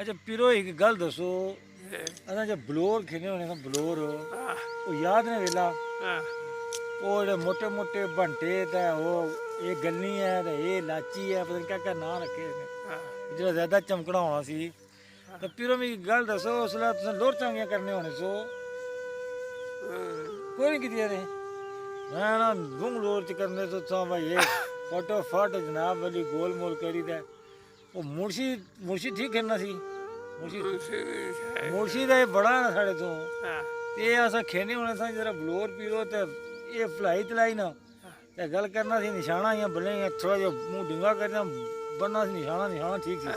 अच्छा पीरो एक गल दसो असां जब बलोर खेने होने ना बलोर वो याद ने वेला वो जेह्ड़े मोटे मोटे बंटे ते वो ये गन्नी है ते ये लाची है पता नहीं क्या नाम रखे जेह्ड़ा ज्यादा चमकना होना सी ते पीरो मिगी गल दसो उसलै तुसें लोर चांगियां करने होने सो कोई नहीं कीतियां ने मैं ना गुंग लोर च करने तो तुसां भाई ये फटोफट जनाब वाली गोल मोल करी ते वो मुर्शी ठीक करना सी मुर्शी का बड़ा ना साढ़े तो ये असा खेने होने सा जरा बलोर पीरो ते ये भलाई तलाई ना ते गल करना सी निशाना इयां बने थोड़ा जो मुंह डिंगा करना बनना सी निशाना ठीक सी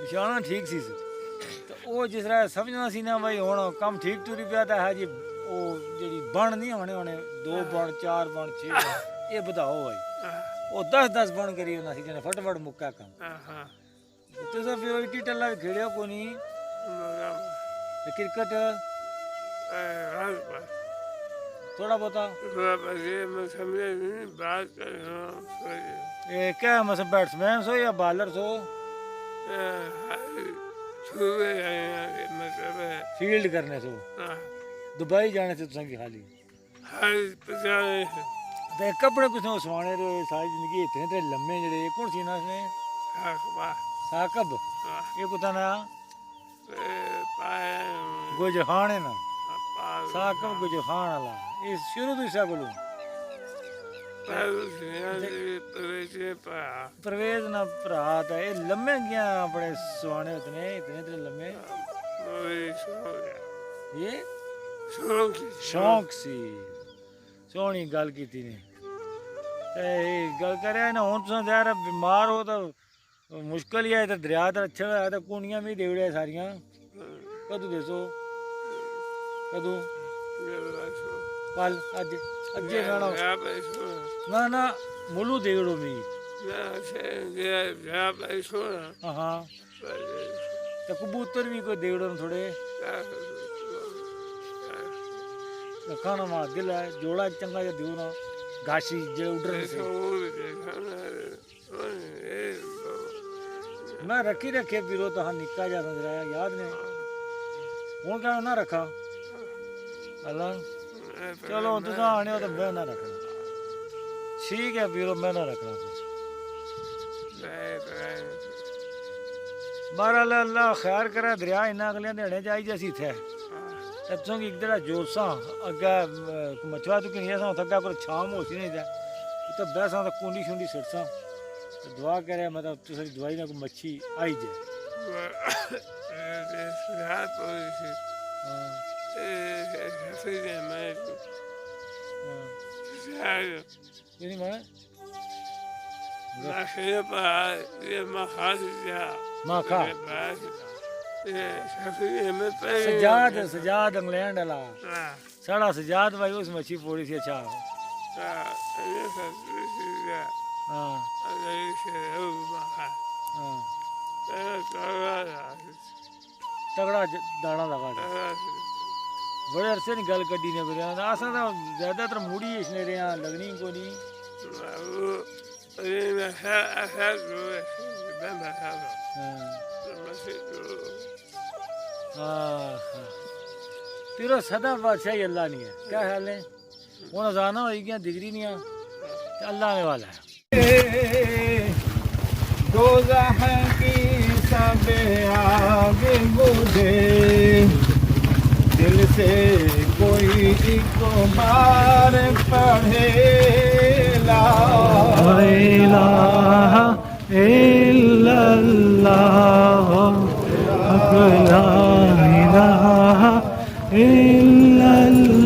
निशाना ठीक सी तो वो जिस तरह समझना सी ना भाई हुण कम ठीक टुरी पिया था है जी वो जी बन नहीं होने होने 2 बन 4 बन 6 बन ये बताओ भाई वो 10 बन करी होना सी जने फटफट मुक्का कम तुसा फिर विकेट अल्लाह खेड़िया को नहीं क्रिकेट थोड़ा बता क्या मतलब बैट्समैन सो या बॉलर सो फील्ड करने सो दुबई जाने से तुसा की खाली ते कपड़े कुछ सवाने सारी जिंदगी इतने ते लम्मे जड़े कौन सी ना इसने साकब ये कुत्ता ना गुजखान है ना साकब गुजखान वाला ये शुरू तो इसका बोलूं परवेज ना भरा था ये लम्मे गया अपने सुहाने इतने इतने लम्मे ये शौक सी सोहनी गल की ने गल करे ना हूँ तुम यार बीमार हो तो मुश्किल ही है तो दरिया तो अच्छा है तो कूनियां भी देवड़े सारियां कदू दसो कदू कल अज अजे ना ना मुलू देवड़ो मी हाँ तो कबूतर भी कोई देवड़ो थोड़े खाना मार दिल है जोड़ा चंगा जा दियो ना घासी जे उड़ मैं रखी रखे पीरो तो हाँ निक्का जा नजराया याद ने हूँ क्या ना रखा अल्लाह चलो तुम आने हो तो मैं ना रखना ठीक है पीरो मैं ना रखना बहरहाल अल्लाह खैर करे दरिया इन्ना अगले देने चाहिए जैसी थे तुम एक जरा जोसा अग्गे मचवा तू कि अग्गे पर छाम हो सी नहीं तो बैसा तो कुंडी शुंडी सिटसा दुआ करे मतलब तुसारी दवाई ना कोई मच्छी आई जाए सजाद सजाद इंग्लैंड वाला साड़ा सजाद भाई उस मच्छी पोड़ी सी अच्छा तगड़ा दाना लगा बड़े अरसे नहीं गल कड्डी ने फिर अस ज्यादातर मुड़ी इसने रहे लगनी को नहीं तेरा सदा बादशाही अल्लाह नहीं है क्या ख्याल है हूँ अजाना हो गया दिगरी नहीं अल्लाह आने वाला है दोज़ख की सब आगे बुझे दिल से कोई एक बार पढ़े ला इलाहा इल्लल्लाह ला इलाहा इल्लल्लाह